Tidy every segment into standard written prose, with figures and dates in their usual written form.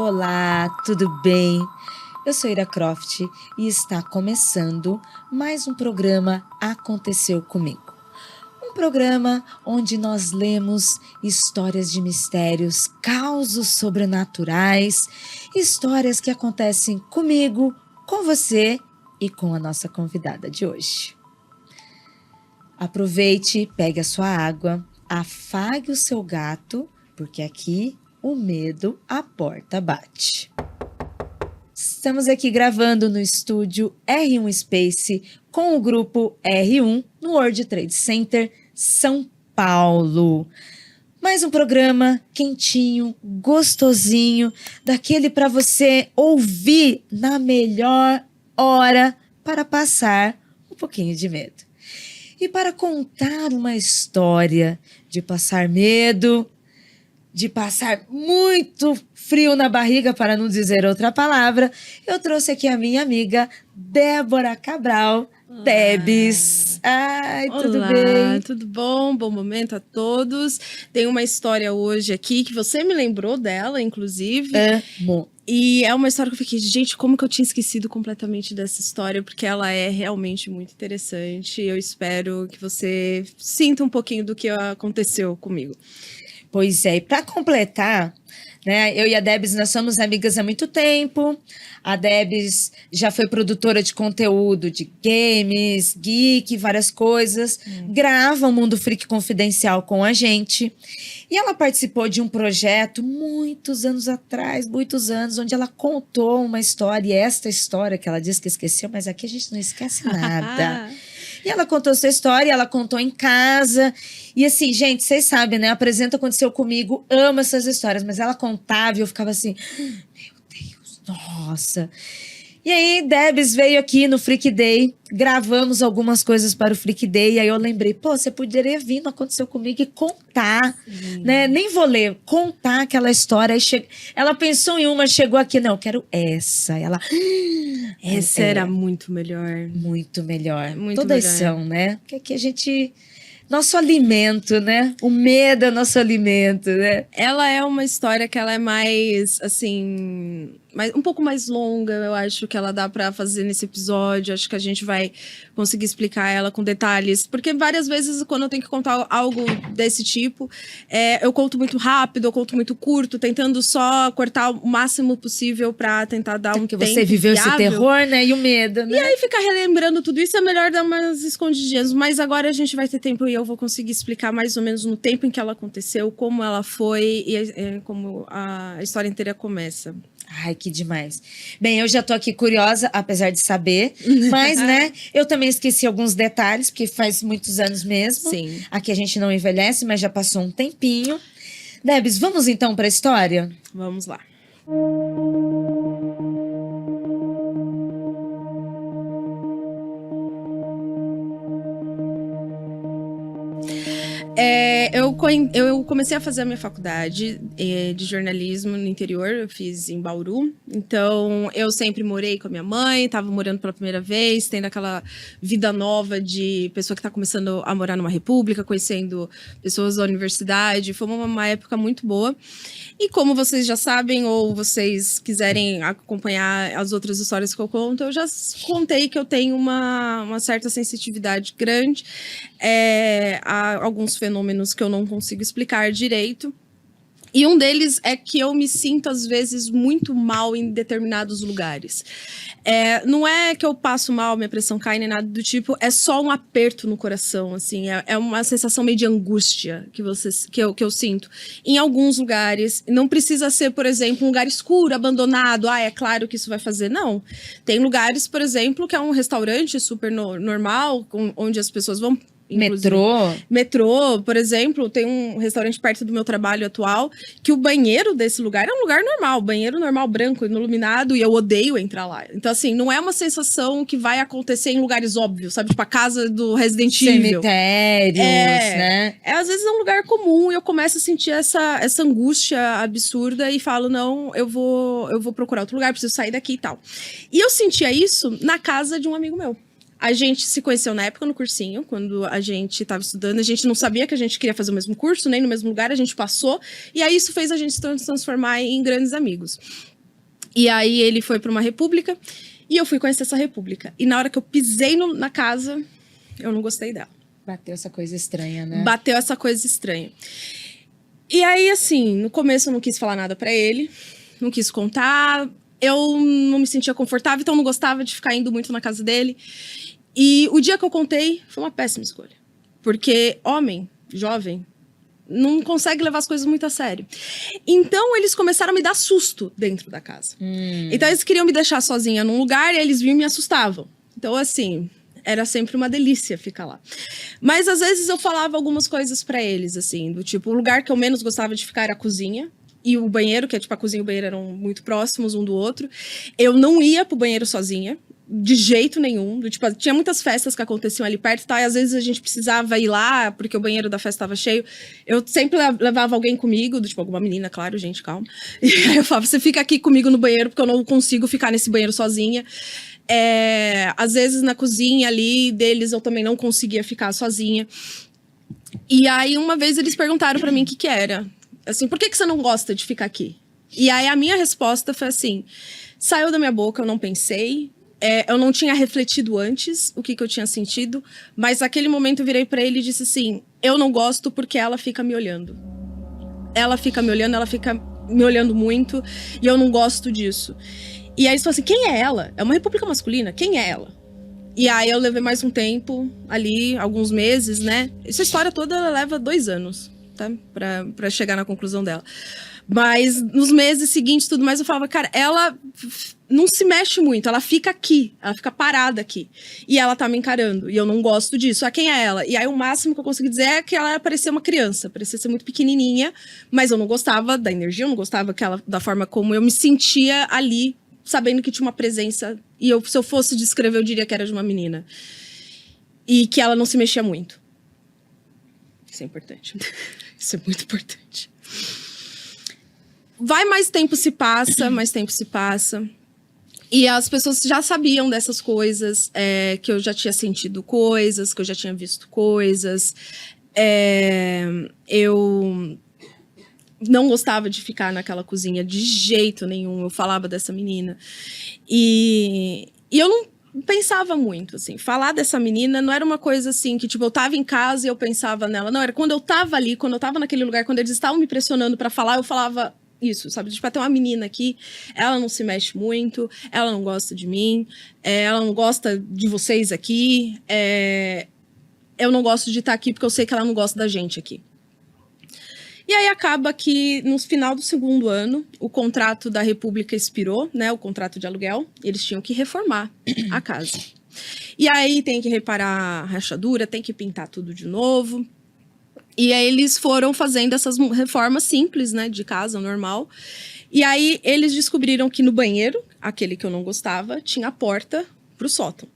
Olá, tudo bem? Eu sou Ira Croft e está começando mais um programa Aconteceu Comigo. Um programa onde nós lemos histórias de mistérios, causos sobrenaturais, histórias que acontecem comigo, com você e com a nossa convidada de hoje. Aproveite, pegue a sua água, afague o seu gato, porque aqui o medo a porta bate. Estamos aqui gravando no estúdio R1 Space com o grupo R1 no World Trade Center, São Paulo. Mais um programa quentinho, gostosinho, daquele para você ouvir na melhor hora para passar um pouquinho de medo. E para contar uma história de passar medo, de passar muito frio na barriga, para não dizer outra palavra, eu trouxe aqui a minha amiga Débora Cabral. Olá. Debs. Ai, Olá, tudo bem? Tudo bom? Bom momento a todos. Tem uma história hoje aqui que você me lembrou dela, inclusive. Bom. E é uma história que eu fiquei, gente, como que eu tinha esquecido completamente dessa história, porque ela é realmente muito interessante. Eu espero que você sinta um pouquinho do que aconteceu comigo. Pois é, e para completar, né, eu e a Debs, nós somos amigas há muito tempo. A Debs já foi produtora de conteúdo de games, geek, várias coisas. Grava o Mundo Freak Confidencial com a gente. E ela participou de um projeto muitos anos atrás, onde ela contou uma história. E esta história que ela disse que esqueceu, mas aqui a gente não esquece nada. E ela contou essa história, ela contou em casa. E assim, gente, vocês sabem, né? Apresenta Aconteceu Comigo, amo essas histórias. Mas ela contava e eu ficava assim, meu Deus, nossa. E aí, Debs veio aqui no Freak Day, gravamos algumas coisas para o Freak Day. E aí eu lembrei, pô, você poderia vir no Aconteceu Comigo e contar, né? Nem vou ler, contar aquela história. Aí ela pensou em uma, chegou aqui, não, eu quero essa. Ela... Essa era muito melhor. Muito melhor. Muito Todas melhor. são, né? Porque aqui a gente... Nosso alimento, né? O medo é nosso alimento, né? Ela é uma história que ela é mais, assim... um pouco mais longa, eu acho que ela dá pra fazer nesse episódio. Acho que a gente vai conseguir explicar ela com detalhes. Porque várias vezes, quando eu tenho que contar algo desse tipo, eu conto muito rápido, eu conto muito curto, tentando só cortar o máximo possível pra tentar dar um tempo Porque você viveu viável. esse terror, né? E o medo, né? E aí, ficar relembrando tudo isso é melhor dar umas escondidinhas. Mas agora a gente vai ter tempo e eu vou conseguir explicar mais ou menos no tempo em que ela aconteceu, como ela foi e como a história inteira começa. Ai, que demais. Bem, eu já tô aqui curiosa, apesar de saber. Mas, né, eu também esqueci alguns detalhes, porque faz muitos anos mesmo. Sim. Aqui a gente não envelhece, mas já passou um tempinho. Debs, vamos então para a história? Vamos lá. Eu comecei a fazer a minha faculdade de jornalismo no interior, eu fiz em Bauru. Então, eu sempre morei com a minha mãe, estava morando pela primeira vez, tendo aquela vida nova de pessoa que está começando a morar numa república, conhecendo pessoas da universidade. Foi uma época muito boa. E como vocês já sabem, ou vocês quiserem acompanhar as outras histórias que eu conto, eu já contei que eu tenho uma certa sensitividade grande a alguns fenômenos que eu não consigo explicar direito. E um deles é que eu me sinto, às vezes, muito mal em determinados lugares. Não é que eu passo mal, minha pressão cai, nem nada do tipo, é só um aperto no coração, assim, é uma sensação meio de angústia que eu sinto. Em alguns lugares, não precisa ser, por exemplo, um lugar escuro, abandonado, é claro que isso vai fazer, não. Tem lugares, por exemplo, que é um restaurante super normal, onde as pessoas vão... Metrô, por exemplo, tem um restaurante perto do meu trabalho atual, que o banheiro desse lugar é um lugar normal, banheiro normal, branco, iluminado, e eu odeio entrar lá. Então, assim, não é uma sensação que vai acontecer em lugares óbvios, sabe? Tipo a casa do Resident Evil. Cemitérios, né? Às vezes é um lugar comum e eu começo a sentir essa angústia absurda e falo, não, eu vou procurar outro lugar, preciso sair daqui e tal. E eu sentia isso na casa de um amigo meu. A gente se conheceu na época no cursinho, quando a gente estava estudando. A gente não sabia que a gente queria fazer o mesmo curso, nem no mesmo lugar. A gente passou. E aí isso fez a gente se transformar em grandes amigos. E aí ele foi para uma república e eu fui conhecer essa república. E na hora que eu pisei na casa, eu não gostei dela. Bateu essa coisa estranha, né? Bateu essa coisa estranha. E aí, assim, no começo eu não quis falar nada pra ele, não quis contar. Eu não me sentia confortável, então não gostava de ficar indo muito na casa dele. E o dia que eu contei, foi uma péssima escolha. Porque homem, jovem, não consegue levar as coisas muito a sério. Então, eles começaram a me dar susto dentro da casa. Então, eles queriam me deixar sozinha num lugar e eles vinham e me assustavam. Então, assim, era sempre uma delícia ficar lá. Mas, às vezes, eu falava algumas coisas pra eles, assim, do tipo, o lugar que eu menos gostava de ficar era a cozinha. E o banheiro, que é tipo, a cozinha e o banheiro eram muito próximos um do outro. Eu não ia pro banheiro sozinha. De jeito nenhum. Tipo, tinha muitas festas que aconteciam ali perto, tá? E às vezes a gente precisava ir lá, porque o banheiro da festa estava cheio. Eu sempre levava alguém comigo, tipo, alguma menina, claro, gente, calma. E aí eu falava, você fica aqui comigo no banheiro, porque eu não consigo ficar nesse banheiro sozinha. Às vezes na cozinha ali deles eu também não conseguia ficar sozinha. E aí uma vez eles perguntaram pra mim o que era. Assim, por que você não gosta de ficar aqui? E aí a minha resposta foi assim, saiu da minha boca, eu não pensei. Eu não tinha refletido antes o que eu tinha sentido, mas naquele momento eu virei pra ele e disse assim, eu não gosto porque ela fica me olhando. Ela fica me olhando muito e eu não gosto disso. E aí eles falaram assim, quem é ela? É uma república masculina, quem é ela? E aí eu levei mais um tempo ali, alguns meses, né? Essa história toda ela leva 2 anos, tá? Pra chegar na conclusão dela. Mas nos meses seguintes, tudo mais, eu falava, cara, ela não se mexe muito, ela fica aqui, ela fica parada aqui. E ela tá me encarando, e eu não gosto disso. Ah, quem é ela? E aí o máximo que eu consegui dizer é que ela parecia uma criança, parecia ser muito pequenininha, mas eu não gostava da energia, eu não gostava da forma como eu me sentia ali, sabendo que tinha uma presença. E se eu fosse descrever, eu diria que era de uma menina. E que ela não se mexia muito. Isso é importante. Isso é muito importante. Mais tempo se passa. E as pessoas já sabiam dessas coisas, que eu já tinha sentido coisas, que eu já tinha visto coisas. Eu não gostava de ficar naquela cozinha de jeito nenhum. Eu falava dessa menina. E eu não pensava muito, assim. Falar dessa menina não era uma coisa assim, que tipo, eu tava em casa e eu pensava nela. Não, era quando eu tava ali, quando eu tava naquele lugar, quando eles estavam me pressionando pra falar, eu falava isso, sabe? Tipo, tem uma menina aqui, ela não se mexe muito, ela não gosta de mim, ela não gosta de vocês aqui, eu não gosto de estar aqui porque eu sei que ela não gosta da gente aqui. E aí acaba que, no final do 2º ano, o contrato da República expirou, né? O contrato de aluguel. Eles tinham que reformar a casa. E aí tem que reparar a rachadura, tem que pintar tudo de novo. E aí eles foram fazendo essas reformas simples, né? De casa, normal. E aí eles descobriram que no banheiro, aquele que eu não gostava, tinha a porta pro sótão.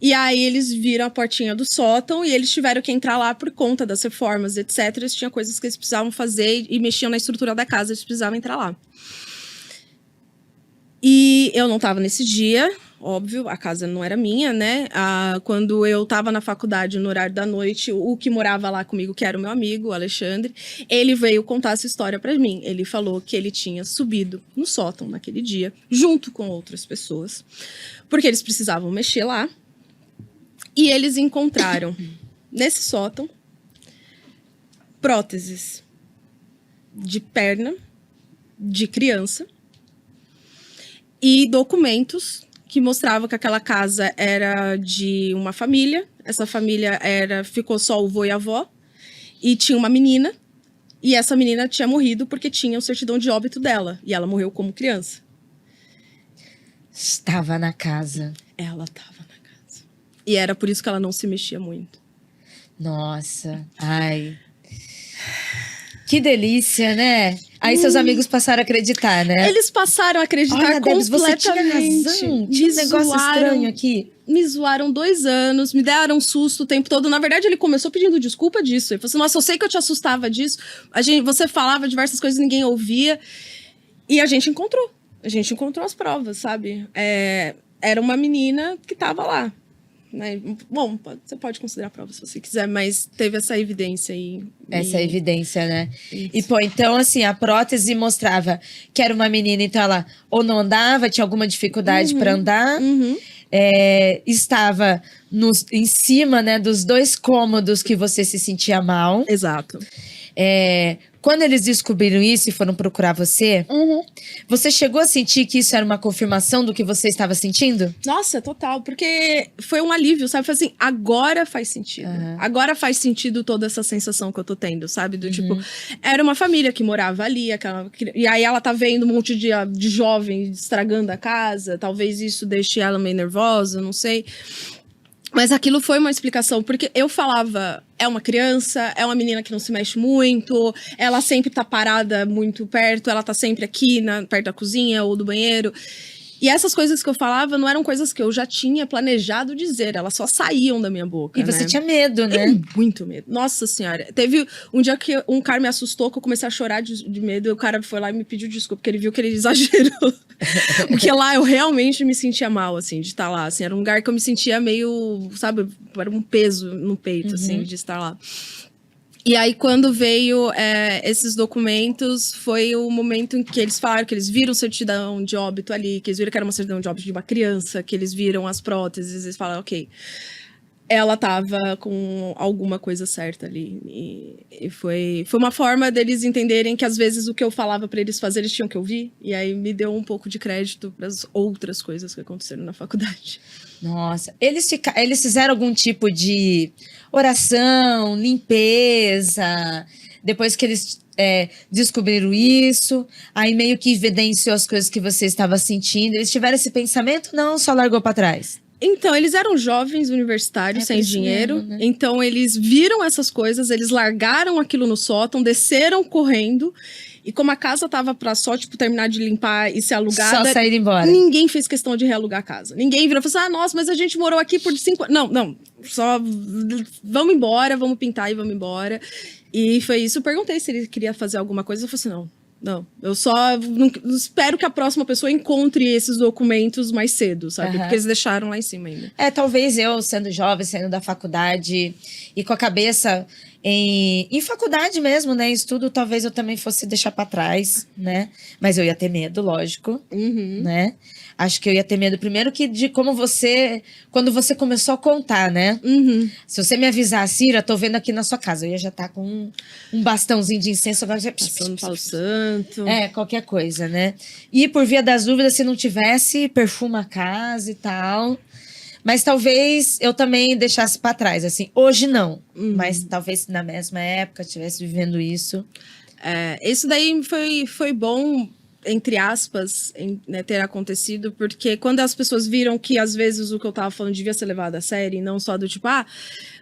E aí eles viram a portinha do sótão e eles tiveram que entrar lá por conta das reformas, etc. Eles tinham coisas que eles precisavam fazer e mexiam na estrutura da casa, eles precisavam entrar lá. E eu não estava nesse dia, óbvio, a casa não era minha, né? Quando eu estava na faculdade, no horário da noite, o que morava lá comigo, que era o meu amigo, o Alexandre, ele veio contar essa história para mim. Ele falou que ele tinha subido no sótão naquele dia, junto com outras pessoas, porque eles precisavam mexer lá. E eles encontraram, nesse sótão, próteses de perna, de criança, e documentos que mostravam que aquela casa era de uma família. Essa família ficou só o vô e a avó, e tinha uma menina, e essa menina tinha morrido porque tinha o certidão de óbito dela, e ela morreu como criança. Estava na casa. Ela estava. E era por isso que ela não se mexia muito. Nossa, ai. Que delícia, né? Aí seus amigos passaram a acreditar, né? Eles passaram a acreditar. Olha, Debs, completamente. Você tinha razão. Tinha um negócio estranho aqui. Me zoaram 2 anos, me deram um susto o tempo todo. Na verdade, ele começou pedindo desculpa disso. Ele falou assim, nossa, eu sei que eu te assustava disso. Você falava diversas coisas e ninguém ouvia. E a gente encontrou. A gente encontrou as provas, sabe? Era uma menina que tava lá. né? Bom, você pode considerar prova se você quiser, mas teve essa evidência aí. Essa evidência, né? Isso. E, pô, então, assim, a prótese mostrava que era uma menina, então ela ou não andava, tinha alguma dificuldade para andar, estava em cima, né, dos 2 cômodos que você se sentia mal. Exato. Quando eles descobriram isso e foram procurar você, você chegou a sentir que isso era uma confirmação do que você estava sentindo? Nossa, total. Porque foi um alívio, sabe? Foi assim, agora faz sentido. Agora faz sentido toda essa sensação que eu tô tendo, sabe? Do tipo, era uma família que morava ali, e aí ela tá vendo um monte de jovem estragando a casa. Talvez isso deixe ela meio nervosa, não sei. Mas aquilo foi uma explicação, porque eu falava, é uma criança, é uma menina que não se mexe muito, ela sempre tá parada muito perto, ela tá sempre aqui, perto da cozinha ou do banheiro. E essas coisas que eu falava não eram coisas que eu já tinha planejado dizer, elas só saíam da minha boca. E você né? tinha medo, né? Muito medo. Nossa Senhora. Teve um dia que um cara me assustou, que eu comecei a chorar de medo, e o cara foi lá e me pediu desculpa, porque ele viu que ele exagerou. Porque lá eu realmente me sentia mal, assim, de estar lá. Assim, era um lugar que eu me sentia meio, sabe, era um peso no peito, assim, de estar lá. E aí, quando veio esses documentos, foi o momento em que eles falaram que eles viram certidão de óbito ali, que eles viram que era uma certidão de óbito de uma criança, que eles viram as próteses, eles falaram, ok, ela tava com alguma coisa certa ali. E foi uma forma deles entenderem que, às vezes, o que eu falava pra eles fazer, eles tinham que ouvir. E aí, me deu um pouco de crédito pras outras coisas que aconteceram na faculdade. Nossa, eles fizeram algum tipo de oração, limpeza, depois que eles descobriram isso, aí meio que evidenciou as coisas que você estava sentindo. Eles tiveram esse pensamento? Não, só largou para trás? Então, eles eram jovens universitários, sem dinheiro. Mesmo, né? Então, eles viram essas coisas, eles largaram aquilo no sótão, desceram correndo. E como a casa tava pra só, tipo, terminar de limpar e ser alugada... Só sair embora. Ninguém fez questão de realugar a casa. Ninguém virou e falou assim, nossa, mas a gente morou aqui por 5 anos. Não. Só vamos embora, vamos pintar e vamos embora. E foi isso. Eu perguntei se ele queria fazer alguma coisa. Eu falei assim, não. Eu só espero que a próxima pessoa encontre esses documentos mais cedo, sabe? Porque eles deixaram lá em cima ainda. Talvez eu, sendo jovem, saindo da faculdade e com a cabeça... Em faculdade mesmo, né? Em estudo, talvez eu também fosse deixar pra trás, né? Mas eu ia ter medo, lógico, né? Acho que eu ia ter medo primeiro de como quando você começou a contar, né? Se você me avisasse, Ira, tô vendo aqui na sua casa, eu ia já estar com um bastãozinho de incenso, agora já... Passando Palo Santo. Qualquer coisa, né? E por via das dúvidas, se não tivesse, perfuma a casa e tal... Mas talvez eu também deixasse para trás, assim. Hoje não, mas talvez na mesma época estivesse vivendo isso. Isso daí foi bom, entre aspas, né, ter acontecido, porque quando as pessoas viram que às vezes o que eu tava falando devia ser levado a sério, e não só do tipo,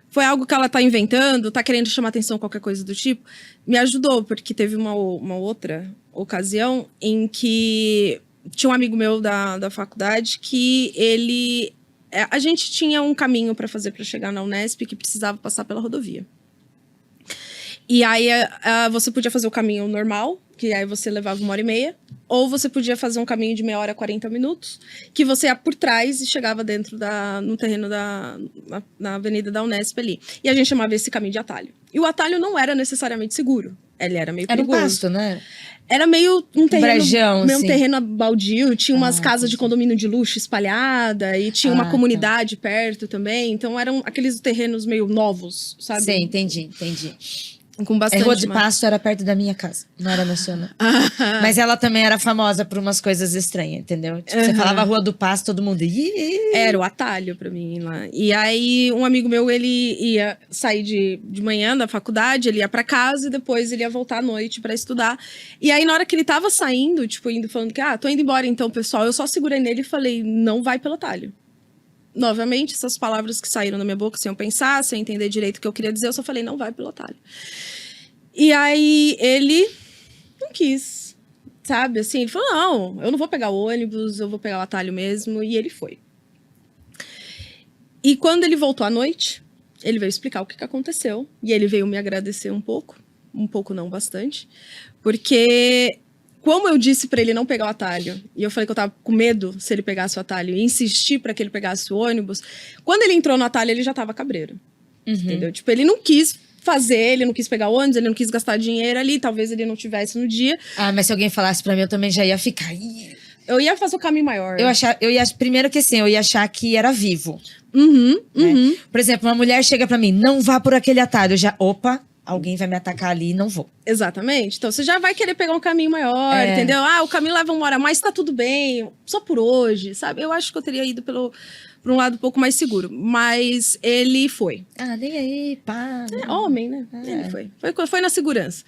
foi algo que ela tá inventando, tá querendo chamar atenção, qualquer coisa do tipo, me ajudou, porque teve uma outra ocasião em que tinha um amigo meu da faculdade que ele... A gente tinha um caminho para fazer para chegar na Unesp que precisava passar pela rodovia. E aí você podia fazer o caminho normal, que aí você levava 1h30, ou você podia fazer um caminho de 30 a 40 minutos, que você ia por trás e chegava dentro no terreno na avenida da Unesp ali. E a gente chamava esse caminho de atalho. E o atalho não era necessariamente seguro. Ele era meio perigoso. Era um pasto, né? Era meio um terreno, brejão, meio assim. Um terreno baldio, tinha umas casas de condomínio de luxo espalhada e tinha uma comunidade perto também, então eram aqueles terrenos meio novos, sabe? Sim, entendi. Com bastante Rua de Pasto era perto da minha casa, não era nacional. Mas ela também era famosa por umas coisas estranhas, entendeu? Tipo, você falava Rua do Pasto, todo mundo... Era o atalho pra mim lá. E aí, um amigo meu, ele ia sair de manhã da faculdade, ele ia pra casa e depois ele ia voltar à noite pra estudar. E aí, na hora que ele tava saindo, tipo, falando que, tô indo embora então, pessoal, eu só segurei nele e falei, não vai pelo atalho. Novamente, essas palavras que saíram da minha boca, sem eu pensar, sem eu entender direito o que eu queria dizer, eu só falei, não vai pelo atalho. E aí, ele não quis, sabe? Assim, ele falou, não, eu não vou pegar o ônibus, eu vou pegar o atalho mesmo. E ele foi. E quando ele voltou à noite, ele veio explicar o que aconteceu. E ele veio me agradecer um pouco não bastante, porque como eu disse pra ele não pegar o atalho, e eu falei que eu tava com medo se ele pegasse o atalho, e insisti pra que ele pegasse o ônibus, quando ele entrou no atalho, ele já tava cabreiro. Entendeu? Tipo, ele não quis fazer, ele não quis pegar o ônibus, ele não quis gastar dinheiro ali, talvez ele não tivesse no dia. Ah, mas se alguém falasse pra mim, eu também já ia ficar. Ih. Eu ia fazer o caminho maior. Eu ia, primeiro que assim, eu ia achar que era vivo. Uhum. Por exemplo, uma mulher chega pra mim, não vá por aquele atalho. Eu já, opa, alguém vai me atacar ali e não vou. Exatamente. Então, você já vai querer pegar um caminho maior, entendeu? Ah, o caminho leva 1 hora, mas tá tudo bem, só por hoje, sabe? Eu acho que eu teria ido por um lado um pouco mais seguro. Mas ele foi. Ah, nem aí, pá. É homem, né? Ele foi na segurança.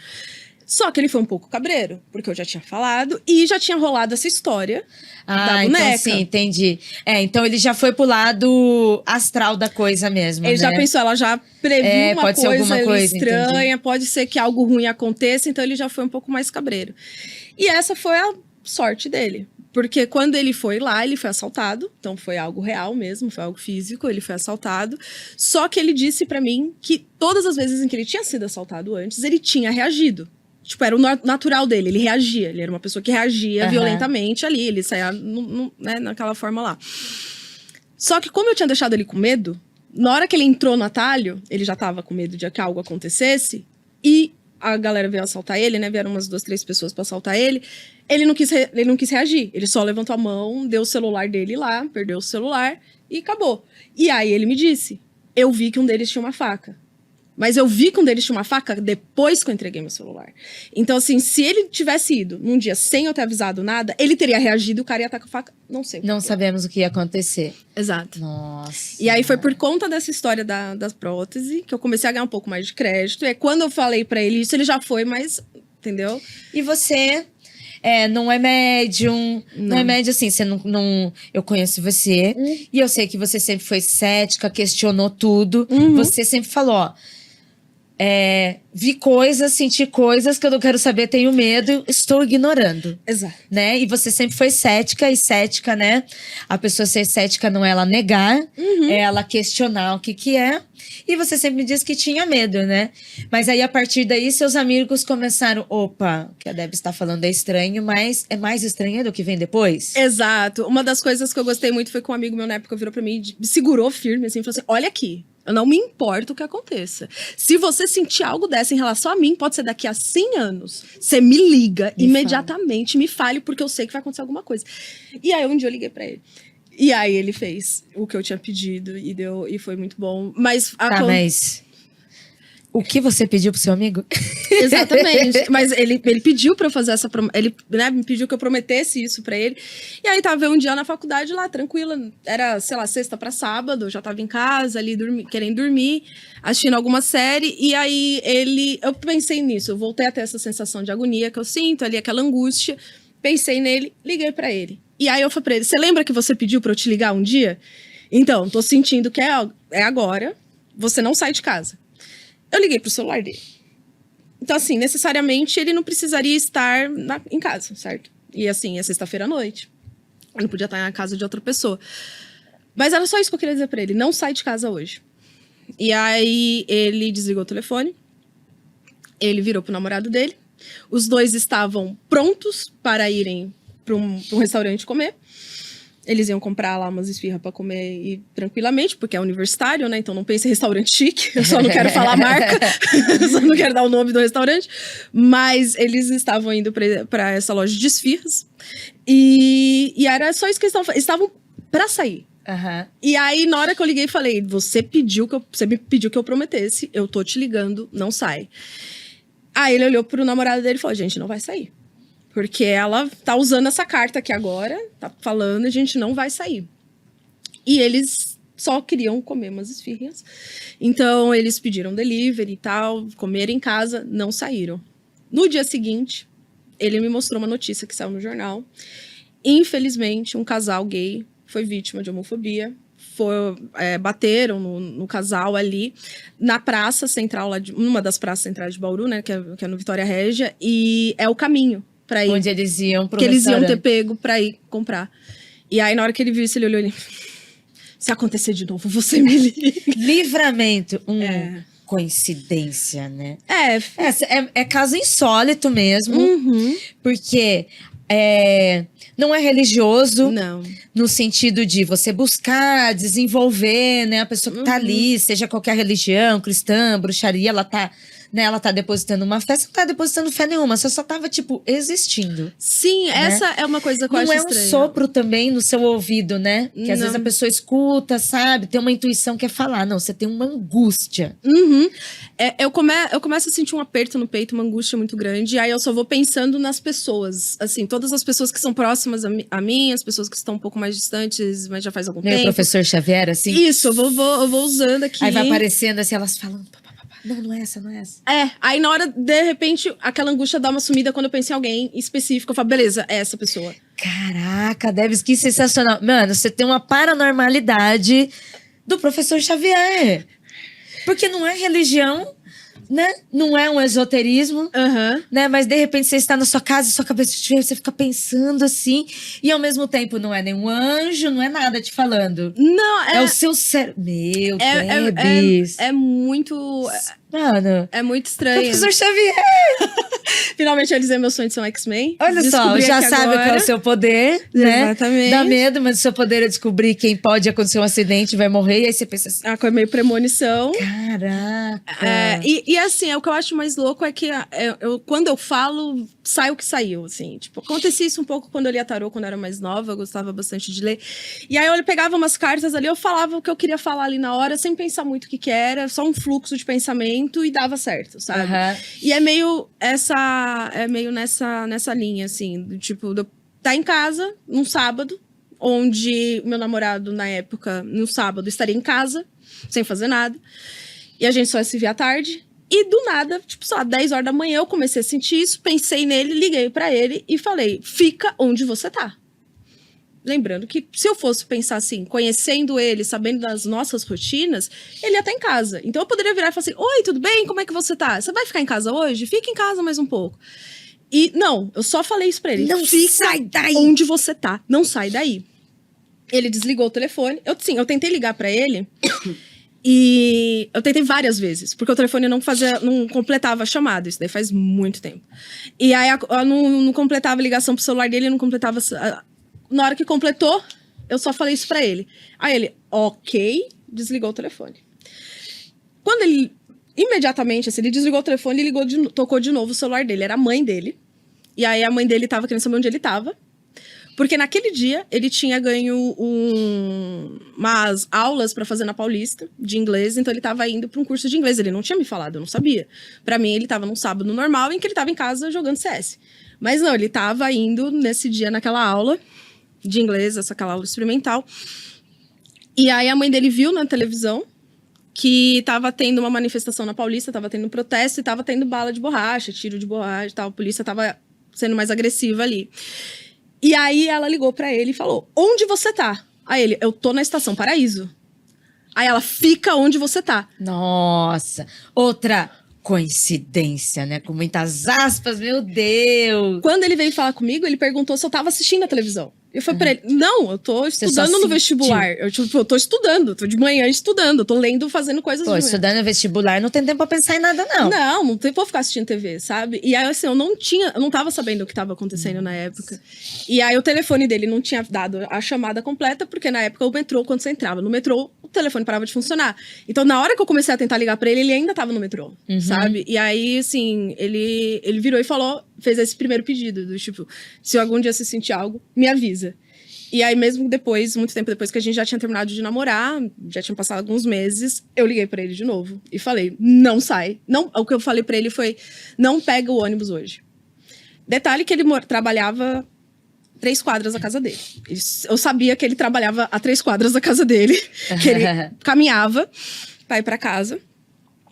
Só que ele foi um pouco cabreiro, porque eu já tinha falado e já tinha rolado essa história da boneca. Então sim, entendi. Então ele já foi pro lado astral da coisa mesmo, Ele já pensou, ela já previu uma pode ser alguma coisa estranha, entendi. pode ser que algo ruim aconteça, então ele já foi um pouco mais cabreiro. E essa foi a sorte dele. Porque quando ele foi lá, ele foi assaltado. Então foi algo real mesmo, foi algo físico, ele foi assaltado. Só que ele disse pra mim que todas as vezes em que ele tinha sido assaltado antes, ele tinha reagido. Tipo, era o natural dele, ele reagia. Ele era uma pessoa que reagia violentamente ali, ele saía né, naquela forma lá. Só que como eu tinha deixado ele com medo, na hora que ele entrou no atalho, ele já tava com medo de que algo acontecesse, e a galera veio assaltar ele, né, vieram umas 2, 3 pessoas pra assaltar ele, ele não quis reagir, ele só levantou a mão, deu o celular dele lá, perdeu o celular, e acabou. E aí ele me disse, eu vi que um deles tinha uma faca. Mas eu vi que um deles tinha uma faca depois que eu entreguei meu celular. Então, assim, se ele tivesse ido num dia sem eu ter avisado nada, ele teria reagido e o cara ia estar com a faca. Não sei. Não sabemos o que ia acontecer. Exato. Nossa. E aí foi por conta dessa história das próteses que eu comecei a ganhar um pouco mais de crédito. E aí, quando eu falei pra ele isso, ele já foi, mas... Entendeu? E você... não é médium, não é médium assim, você não eu conheço você, e eu sei que você sempre foi cética, questionou tudo, você sempre falou, ó, vi coisas, senti coisas que eu não quero saber, tenho medo, estou ignorando. Exato. Né? E você sempre foi cética, e cética, né? A pessoa ser cética não é ela negar, é ela questionar o que é. E você sempre me disse que tinha medo, né? Mas aí, a partir daí, seus amigos começaram... Opa, o que a Deb está falando é estranho, mas é mais estranho do que vem depois? Exato. Uma das coisas que eu gostei muito foi que um amigo meu na época virou pra mim e segurou firme, assim, e falou assim, olha aqui, eu não me importo o que aconteça. Se você sentir algo dessa em relação a mim, pode ser daqui a 100 anos. Você me liga imediatamente, me fale, porque eu sei que vai acontecer alguma coisa. E aí, um dia eu liguei pra ele. E aí, ele fez o que eu tinha pedido e foi muito bom. Mas... mas... O que você pediu pro seu amigo? Exatamente. Mas ele pediu pra eu fazer essa promessa. Ele, né, me pediu que eu prometesse isso pra ele. E aí tava eu um dia na faculdade lá, tranquila. Era, sei lá, sexta pra sábado. Eu já tava em casa ali, querendo dormir, assistindo alguma série. E aí eu pensei nisso. Eu voltei a ter essa sensação de agonia que eu sinto ali, aquela angústia. Pensei nele, liguei pra ele. E aí eu falei pra ele, você lembra que você pediu pra eu te ligar um dia? Então, tô sentindo que é agora. Você não sai de casa. Eu liguei pro celular dele. Então, assim, necessariamente ele não precisaria estar em casa, certo? E assim, é sexta-feira à noite. Eu não podia estar na casa de outra pessoa. Mas era só isso que eu queria dizer pra ele. Não sai de casa hoje. E aí, ele desligou o telefone. Ele virou pro namorado dele. Os dois estavam prontos para irem pra um restaurante comer. Eles iam comprar lá umas esfirras pra comer tranquilamente, porque é universitário, né? Então não pense em restaurante chique. Eu só não quero falar a marca. Eu só não quero dar o nome do restaurante. Mas eles estavam indo pra essa loja de esfirras. E era só isso que eles estavam pra sair. E aí, na hora que eu liguei, falei, você me pediu que eu prometesse, eu tô te ligando, não sai. Aí ele olhou pro namorado dele e falou, gente, não vai sair. Porque ela tá usando essa carta aqui agora, tá falando, a gente não vai sair. E eles só queriam comer umas esfirras. Então, eles pediram delivery e tal, comeram em casa, não saíram. No dia seguinte, ele me mostrou uma notícia que saiu no jornal. Infelizmente, um casal gay foi vítima de homofobia. Bateram no casal ali, na praça central, uma das praças centrais de Bauru, né, que é no Vitória Régia, e é o caminho pra ir. Onde eles iam pro que eles iam ter restaurante. pego pra ir comprar. E aí, na hora que ele viu isso, ele olhou ali. Se acontecer de novo, você me liga. Livramento. coincidência, né? É caso insólito mesmo, porque não é religioso, Não. no sentido de você buscar, desenvolver, né? A pessoa que tá ali, seja qualquer religião, cristã, bruxaria, ela tá depositando uma fé, você não tá depositando fé nenhuma, você só tava, tipo, existindo. Sim, né? essa é uma coisa que eu acho Não é estranha. um sopro também no seu ouvido, né? Que às Não. vezes a pessoa escuta, sabe? Tem uma intuição que é falar. Não, você tem uma angústia. Eu começo a sentir um aperto no peito, uma angústia muito grande. E aí eu só vou pensando nas pessoas. Assim, todas as pessoas que são próximas a mim, as pessoas que estão um pouco mais distantes, mas já faz algum Meio tempo. professor Xavier, assim. Isso, eu vou usando aqui. Aí vai aparecendo assim, elas falando... Não, não é essa, não é essa. Aí na hora, de repente, aquela angústia dá uma sumida quando eu penso em alguém específico. Eu falo, beleza, é essa pessoa. Caraca, Debs, que sensacional. Mano, você tem uma paranormalidade do professor Xavier. Porque não é religião, né? Não é um esoterismo, né? Mas de repente você está na sua casa e sua cabeça você fica pensando assim. E ao mesmo tempo não é nenhum anjo, não é nada te falando. Não, É o seu cérebro. Meu Debs. É muito... Mano, é muito estranho. professor Xavier. Finalmente realizei meu sonho de ser um X-Men. Olha só, Descobri já aqui sabe agora. qual é o seu poder, né? Exatamente. Dá medo, mas o seu poder é descobrir quem pode acontecer um acidente, vai morrer, e aí você pensa assim, A coisa meio premonição. caraca. E assim, o que eu acho mais louco é que quando eu falo, sai o que saiu, assim. Tipo, acontecia isso um pouco quando eu lia tarô, quando eu era mais nova, eu gostava bastante de ler. E aí eu pegava umas cartas ali, eu falava o que eu queria falar ali na hora, sem pensar muito o que era, só um fluxo de pensamento e dava certo, sabe? E é meio nessa linha, assim, do tipo, tá em casa, num sábado, onde meu namorado, na época, no sábado, estaria em casa, sem fazer nada. E a gente só ia se via à tarde. E do nada, tipo, só 10 horas da manhã, eu comecei a sentir isso, pensei nele, liguei pra ele e falei, fica onde você tá. Lembrando que se eu fosse pensar assim, conhecendo ele, sabendo das nossas rotinas, ele ia estar em casa. Então eu poderia virar e falar assim, oi, tudo bem? Como é que você tá? Você vai ficar em casa hoje? Fica em casa mais um pouco. E não, eu só falei isso pra ele. Não sai daí! Onde você tá, não sai daí. Ele desligou o telefone. Eu tentei ligar pra ele... E eu tentei várias vezes, porque o telefone não completava a chamada, isso daí faz muito tempo. E aí não completava a ligação pro celular dele, não completava... Na hora que completou, eu só falei isso pra ele. Aí ele, ok, desligou o telefone. Quando ele, imediatamente, assim, ele desligou o telefone e tocou de novo o celular dele, era a mãe dele. E aí a mãe dele tava querendo saber onde ele tava. Porque naquele dia, ele tinha ganho umas aulas pra fazer na Paulista, de inglês. Então, ele tava indo pra um curso de inglês. Ele não tinha me falado, eu não sabia. Pra mim, ele tava num sábado normal, em que ele tava em casa jogando CS. Mas não, ele tava indo nesse dia, naquela aula de inglês, aquela aula experimental. E aí, a mãe dele viu na televisão que tava tendo uma manifestação na Paulista, tava tendo um protesto e tava tendo bala de borracha, tiro de borracha e tal. A polícia tava sendo mais agressiva ali. E aí ela ligou pra ele e falou, onde você tá? Aí ele, eu tô na Estação Paraíso. Aí ela, fica onde você tá. Nossa, outra coincidência, né? Com muitas aspas, meu Deus. Quando ele veio falar comigo, ele perguntou se eu tava assistindo a televisão. Eu falei pra ele, não, eu tô estudando no vestibular. Eu tô estudando, tô de manhã estudando, eu tô lendo, fazendo coisas de manhã. Estudando no vestibular, não tem tempo pra pensar em nada, não. Não tem pra ficar assistindo TV, sabe? E aí, assim, eu não tava sabendo o que tava acontecendo na época. E aí, o telefone dele não tinha dado a chamada completa, porque na época, o metrô, quando você entrava no metrô, o telefone parava de funcionar. Então, na hora que eu comecei a tentar ligar pra ele, ele ainda tava no metrô, sabe? E aí, assim, ele virou e falou, fez esse primeiro pedido, do tipo, se eu algum dia se sentir algo, me avisa. E aí, mesmo depois, muito tempo depois que a gente já tinha terminado de namorar, já tinham passado alguns meses, eu liguei pra ele de novo e falei, não sai. Não, o que eu falei pra ele foi, não pega o ônibus hoje. Detalhe que ele trabalhava 3 quadras da casa dele. Eu sabia que ele trabalhava a 3 quadras da casa dele, que ele caminhava pra ir pra casa,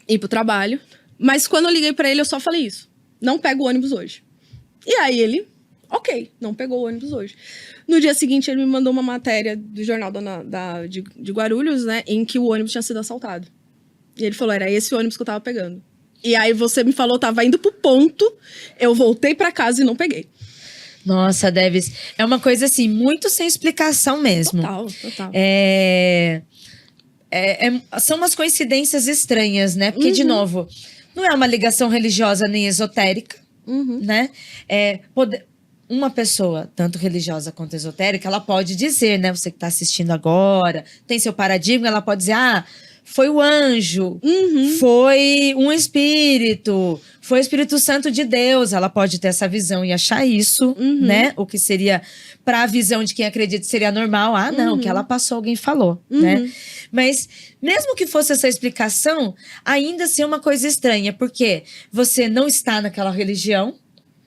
ir pro trabalho. Mas quando eu liguei pra ele, eu só falei isso, não pega o ônibus hoje. E aí ele, ok, não pegou o ônibus hoje. No dia seguinte, ele me mandou uma matéria do jornal de Guarulhos, né? Em que o ônibus tinha sido assaltado. E ele falou, era esse ônibus que eu tava pegando. E aí você me falou, tava indo pro ponto, eu voltei pra casa e não peguei. Nossa, Debs, é uma coisa assim, muito sem explicação mesmo. Total. são umas coincidências estranhas, né? Porque, de novo, não é uma ligação religiosa nem esotérica, né? Uma pessoa, tanto religiosa quanto esotérica, ela pode dizer, né? Você que está assistindo agora, tem seu paradigma, ela pode dizer, foi o anjo, foi um espírito, foi o Espírito Santo de Deus. Ela pode ter essa visão e achar isso, né? O que seria, para a visão de quem acredita, seria normal. Não, que ela passou, alguém falou, né? Mas, mesmo que fosse essa explicação, ainda assim é uma coisa estranha, porque você não está naquela religião,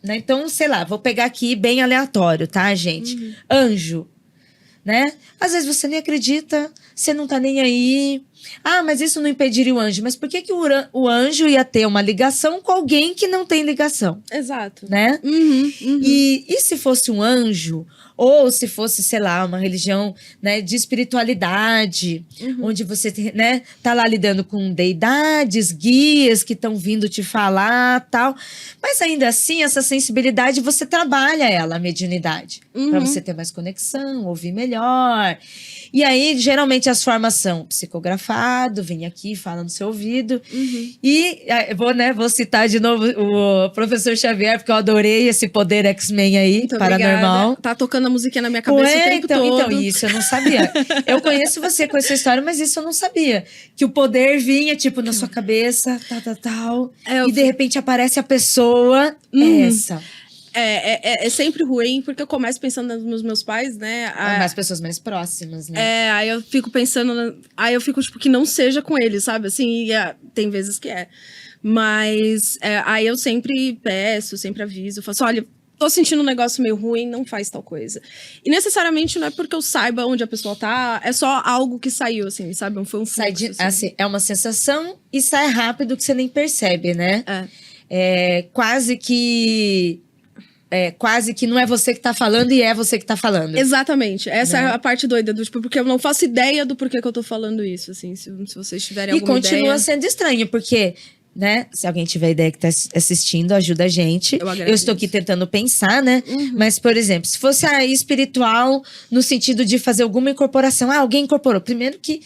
né? Então, sei lá, vou pegar aqui bem aleatório, tá, gente? Anjo, né? Às vezes você nem acredita, você não tá nem aí. Mas isso não impediria o anjo. Mas por que o anjo ia ter uma ligação com alguém que não tem ligação? Exato. Né? E se fosse um anjo, ou se fosse, sei lá, uma religião, né, de espiritualidade, onde você, né, tá lá lidando com deidades, guias que estão vindo te falar, tal. Mas ainda assim, essa sensibilidade, você trabalha ela, a mediunidade, para você ter mais conexão, ouvir melhor. E aí, geralmente, as formas são psicografado, vem aqui, fala no seu ouvido. E vou citar de novo o professor Xavier, porque eu adorei esse poder X-Men aí, muito paranormal. Obrigada. Tá tocando a musiquinha na minha cabeça o tempo todo. Então, isso eu não sabia. Eu conheço você com essa história, mas isso eu não sabia. Que o poder vinha, tipo, na sua cabeça, tal. E de repente aparece a pessoa, essa. É sempre ruim, porque eu começo pensando nos meus pais, né? As pessoas mais próximas, né? Aí eu fico pensando... Aí eu fico, tipo, que não seja com eles, sabe? Assim, tem vezes que é. Mas aí eu sempre peço, sempre aviso. Eu faço, olha, tô sentindo um negócio meio ruim, não faz tal coisa. E necessariamente não é porque eu saiba onde a pessoa tá, é só algo que saiu, assim, sabe? Foi um fluxo, assim, é uma sensação e sai rápido que você nem percebe, né? Quase que não é você que tá falando e é você que tá falando. Exatamente. Essa é a parte doida do tipo, porque eu não faço ideia do porquê que eu tô falando isso, assim, se vocês tiverem alguma ideia. E continua sendo estranho, porque, né, se alguém tiver ideia que tá assistindo, ajuda a gente. Eu estou aqui tentando pensar, né? Mas, por exemplo, se fosse espiritual no sentido de fazer alguma incorporação, alguém incorporou. Primeiro que,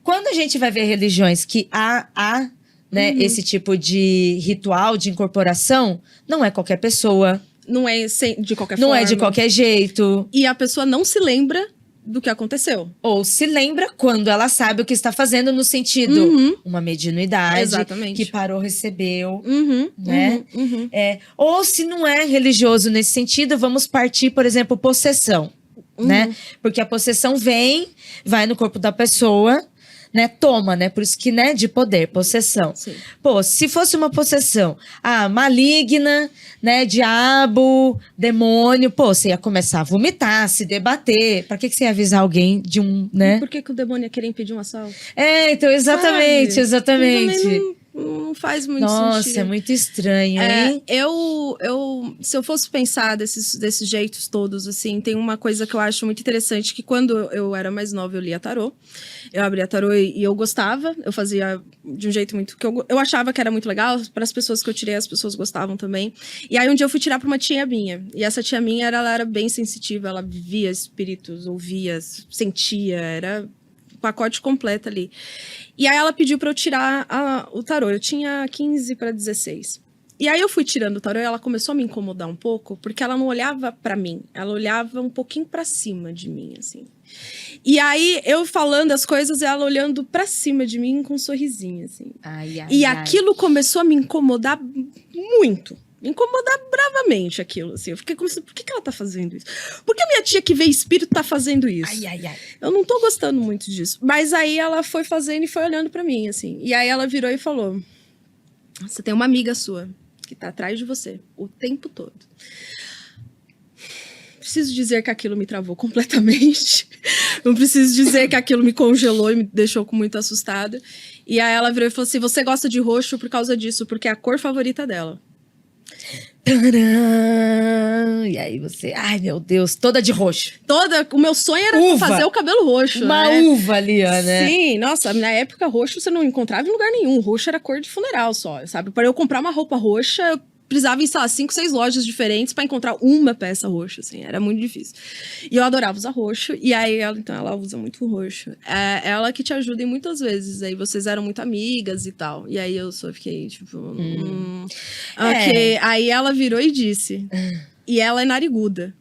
quando a gente vai ver religiões que há né, esse tipo de ritual de incorporação, não é qualquer pessoa. Não é de qualquer forma. Não é de qualquer jeito. E a pessoa não se lembra do que aconteceu. Ou se lembra quando ela sabe o que está fazendo, no sentido, uma mediunidade. Exatamente. Que parou, recebeu, né? Ou se não é religioso nesse sentido, vamos partir, por exemplo, possessão, né? Porque a possessão vai no corpo da pessoa, né, toma, né, por isso que, né, de poder, possessão. Sim. Pô, se fosse uma possessão, maligna, né, diabo, demônio, você ia começar a vomitar, se debater. Pra que você ia avisar alguém de né? E por que o demônio ia querer impedir um assalto? Então, exatamente, Sabe? exatamente. Não faz muito sentido. Nossa, é muito estranho, hein? Se eu fosse pensar desses jeitos todos, assim, tem uma coisa que eu acho muito interessante, que quando eu era mais nova, eu lia tarô. Eu abria tarô e eu gostava. Eu fazia de um jeito muito... que eu achava que era muito legal. Para as pessoas que eu tirei, as pessoas gostavam também. E aí, um dia eu fui tirar para uma tia minha. E essa tia minha, ela era bem sensitiva. Ela via espíritos, ouvia, sentia. Era o pacote completo ali. E aí, ela pediu para eu tirar o tarô. Eu tinha 15 para 16. E aí, eu fui tirando o tarô e ela começou a me incomodar um pouco. Porque ela não olhava para mim. Ela olhava um pouquinho para cima de mim, assim. E aí, eu falando as coisas, ela olhando pra cima de mim com um sorrisinho, assim. E aquilo começou a me incomodar muito. Me incomodar bravamente aquilo, assim. Eu fiquei como assim, por que ela tá fazendo isso? Por que a minha tia que vê espírito tá fazendo isso? Eu não tô gostando muito disso. Mas aí, ela foi fazendo e foi olhando pra mim, assim. E aí, ela virou e falou, você tem uma amiga sua que tá atrás de você o tempo todo. Preciso dizer que aquilo me travou completamente. Não preciso dizer que aquilo me congelou e me deixou muito assustada. E aí ela virou e falou assim, você gosta de roxo por causa disso, porque é a cor favorita dela. E aí você, ai meu Deus, toda de roxo. O meu sonho era fazer o cabelo roxo. Uma uva ali, ó, né? Sim, nossa, na época roxo você não encontrava em lugar nenhum. Roxo era cor de funeral só, sabe? Para eu comprar uma roupa roxa, precisava ir, sei lá, 5, 6 lojas diferentes pra encontrar uma peça roxa, assim, era muito difícil. E eu adorava usar roxo, e aí ela usa muito roxo. É ela que te ajuda em muitas vezes, aí vocês eram muito amigas e tal. E aí eu só fiquei, tipo, ok. Aí ela virou e disse, e ela é nariguda.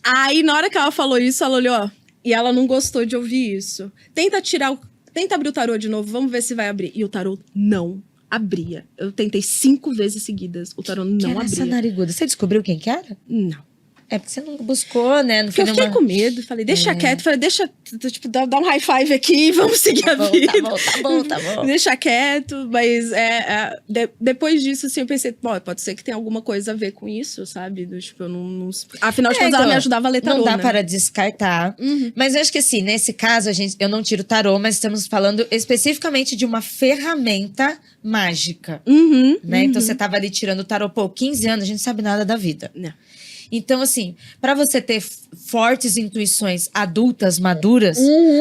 Aí na hora que ela falou isso, ela olhou, e ela não gostou de ouvir isso. Tenta abrir o tarô de novo, vamos ver se vai abrir. E o tarô não abria. Eu tentei 5 vezes seguidas. O tarô não Quem era abria. essa nariguda? Você descobriu quem que era? Não. É porque você não buscou, né? Não Porque eu fiquei com medo. Falei, deixa quieto. Falei, deixa, tipo, dá um high five aqui e vamos seguir a vida. Tá bom. Deixa quieto. Mas depois disso, assim, eu pensei, pode ser que tenha alguma coisa a ver com isso, sabe? Tipo, eu não... Afinal de contas, ela me ajudava a ler tarô, não dá né? para descartar. Mas eu acho que assim, nesse caso, eu não tiro tarô, mas estamos falando especificamente de uma ferramenta mágica. Né? Então você tava ali tirando o tarô, 15 anos, a gente não sabe nada da vida. Não. Então, assim, para você ter fortes intuições adultas, maduras,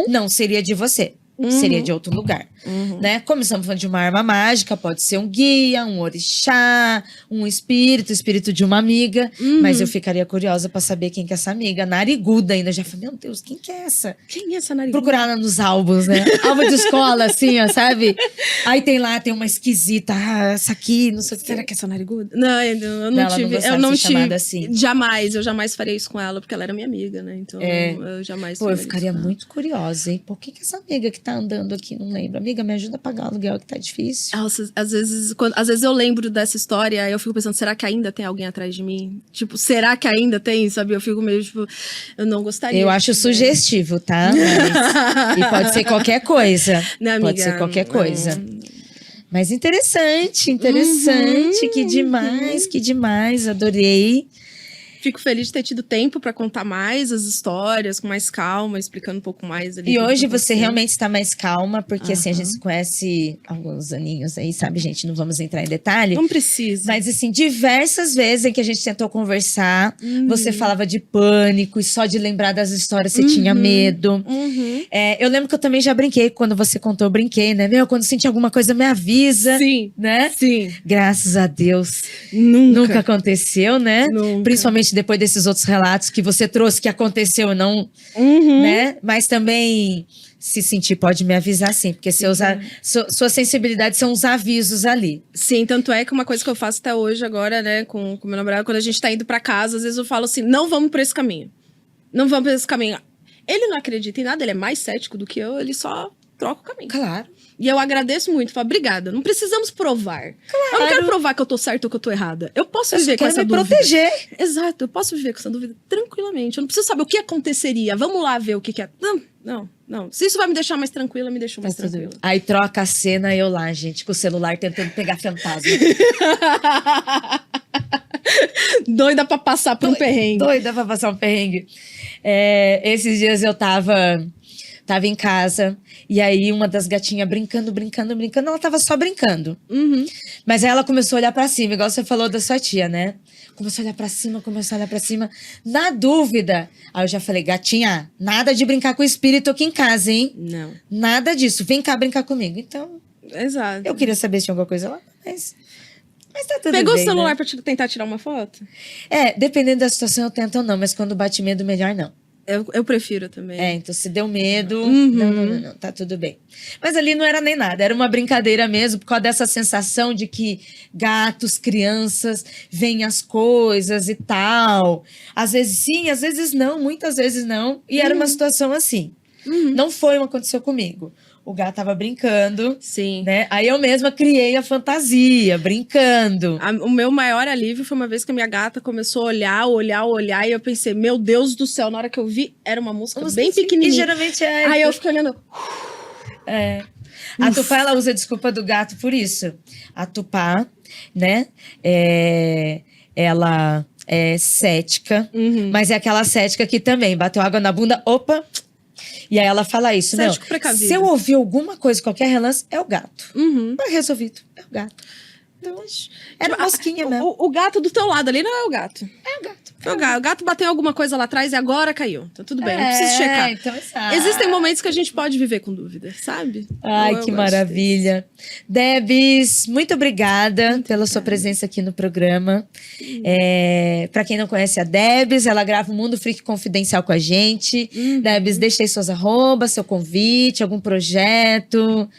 não seria de você. Seria de outro lugar, né? Como estamos falando de uma arma mágica, pode ser um guia, um orixá, um espírito de uma amiga. Mas eu ficaria curiosa para saber quem que é essa amiga. Nariguda ainda. Já falei, meu Deus, quem que é essa? Quem é essa nariguda? Procurar ela nos álbuns, né? Álbum de escola, assim, ó, sabe? Aí tem uma esquisita. Essa aqui, não sei o que. Será que é essa nariguda? Não, eu não Ela tive. gostava Eu não de ser tive. chamada assim. Eu jamais faria isso com ela, porque ela era minha amiga, né? Então eu jamais Pô, eu faria ficaria isso com ela. muito curiosa, hein? Por que essa amiga que tá andando aqui não lembra? Amiga, me ajuda a pagar o aluguel que tá difícil. Nossa, às vezes eu lembro dessa história e eu fico pensando, será que ainda tem alguém atrás de mim? Tipo, será que ainda tem, sabe? Eu fico meio, tipo, eu não gostaria. Eu acho sugestivo, tá? Mas... e pode ser qualquer coisa. Né, amiga? Pode ser qualquer coisa. Mas interessante. Que demais. Adorei. Fico feliz de ter tido tempo pra contar mais as histórias, com mais calma, explicando um pouco mais ali. E hoje você realmente está mais calma, porque assim, a gente se conhece há alguns aninhos aí, sabe, gente? Não vamos entrar em detalhe. Não precisa. Mas assim, diversas vezes em que a gente tentou conversar, você falava de pânico e só de lembrar das histórias você tinha medo. Eu lembro que eu também já brinquei, quando você contou, eu brinquei, né? Quando sentir alguma coisa, me avisa. Sim. Né? Sim. Graças a Deus. Nunca aconteceu, né? Nunca. Principalmente depois desses outros relatos que você trouxe que aconteceu, não, né? Mas também, se sentir, pode me avisar sim, porque sua sensibilidade são os avisos ali. Sim, tanto é que uma coisa que eu faço até hoje agora, né, com meu namorado, quando a gente tá indo pra casa, às vezes eu falo assim, não vamos por esse caminho. Não vamos por esse caminho. Ele não acredita em nada, ele é mais cético do que eu, ele só troca o caminho. Claro. E eu agradeço muito, falo, obrigada, não precisamos provar. Claro. Eu não quero provar que eu tô certa ou que eu tô errada. Eu posso viver com essa dúvida. Proteger. Exato, eu posso viver com essa dúvida tranquilamente. Eu não preciso saber o que aconteceria. Vamos lá ver o que é. Não. Se isso vai me deixar mais tranquila, me deixou mais tranquila. Aí troca a cena, eu lá, gente, com o celular tentando pegar fantasma. Doida pra passar por um perrengue. Doida pra passar um perrengue. Esses dias eu tava em casa, e aí uma das gatinhas brincando, ela tava só brincando. Mas aí ela começou a olhar pra cima, igual você falou da sua tia, né? Começou a olhar pra cima. Na dúvida, aí eu já falei, gatinha, nada de brincar com o espírito aqui em casa, hein? Não. Nada disso, vem cá brincar comigo. Então, exato. Eu queria saber se tinha alguma coisa lá, mas tá tudo Pegou bem, o celular, né? pra tentar tirar uma foto? Dependendo da situação eu tento ou não, mas quando bate medo, melhor não. Eu prefiro também. Então se deu medo, não, tá tudo bem. Mas ali não era nem nada, era uma brincadeira mesmo, por causa dessa sensação de que gatos, crianças, veem as coisas e tal. Às vezes sim, às vezes não, muitas vezes não. E era uma situação assim. Não foi o que aconteceu comigo. O gato tava brincando. Sim. Né? Aí eu mesma criei a fantasia, brincando. O meu maior alívio foi uma vez que a minha gata começou a olhar, e eu pensei, meu Deus do céu, na hora que eu vi, era uma mosca bem pequenininha. E geralmente é. Aí eu fiquei olhando. A Tupá, ela usa a desculpa do gato por isso. A Tupá, né, ela é cética, mas é aquela cética que também bateu água na bunda, opa. E aí ela fala isso, né? Precavido. Se eu ouvir alguma coisa, qualquer relance, é o gato. Tá resolvido, é o gato. Era mosquinha mesmo. O gato do teu lado ali não é o gato. É o gato. Foi o gato. O gato bateu alguma coisa lá atrás e agora caiu. Então tudo bem, não preciso checar. Então, exato. Existem momentos que a gente pode viver com dúvida, sabe? Ai, Eu que gosto maravilha. Debs, muito obrigada pela sua presença aqui no programa. Para quem não conhece a Debs, ela grava o Mundo Freak Confidencial com a gente. Debs, deixa aí suas arrobas, seu convite, algum projeto.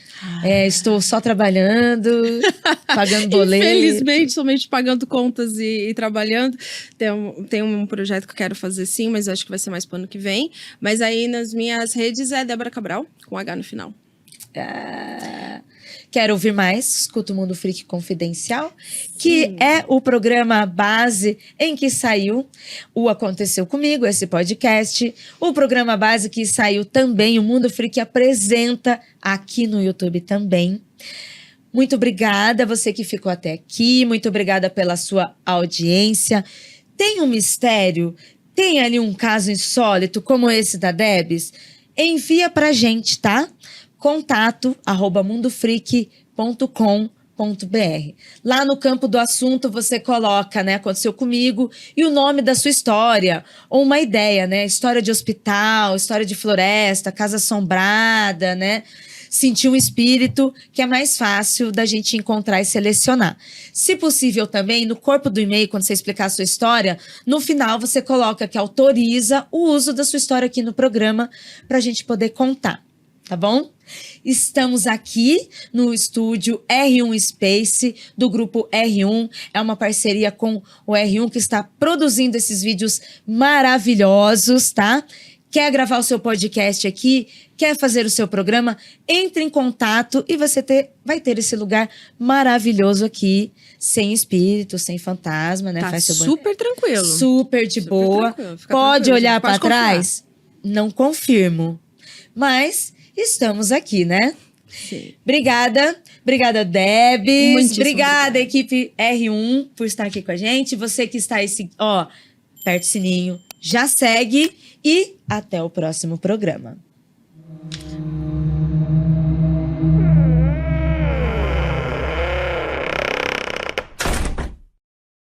Estou só trabalhando, pagando boleto. Infelizmente, somente pagando contas e trabalhando. Tem um projeto que eu quero fazer sim, mas eu acho que vai ser mais pro ano que vem. Mas aí nas minhas redes é Débora Cabral, com H no final. Quero ouvir mais, escuta o Mundo Freak Confidencial, que é o programa base em que saiu o Aconteceu Comigo, esse podcast. O programa base que saiu também, o Mundo Freak apresenta aqui no YouTube também. Muito obrigada, você que ficou até aqui. Muito obrigada pela sua audiência. Tem um mistério? Tem ali um caso insólito como esse da Debs? Envia pra gente, tá? contato@mundofreak.com.br. Lá no campo do assunto você coloca, né, aconteceu comigo, e o nome da sua história, ou uma ideia, né, história de hospital, história de floresta, casa assombrada, né, sentir um espírito, que é mais fácil da gente encontrar e selecionar. Se possível também, no corpo do e-mail, quando você explicar a sua história, no final você coloca que autoriza o uso da sua história aqui no programa pra gente poder contar. Tá bom? Estamos aqui no estúdio R1 Space, do grupo R1. É uma parceria com o R1 que está produzindo esses vídeos maravilhosos, tá? Quer gravar o seu podcast aqui? Quer fazer o seu programa? Entre em contato e você vai ter esse lugar maravilhoso aqui, sem espírito, sem fantasma, né? Tá Faz seu super tranquilo. super de boa. Pode olhar para trás? Não confirmo. Mas estamos aqui, né? Sim. Obrigada, Debs. Muitíssimo Obrigada, equipe R1, por estar aqui com a gente. Você que está aí, aperte o sininho, já segue e até o próximo programa.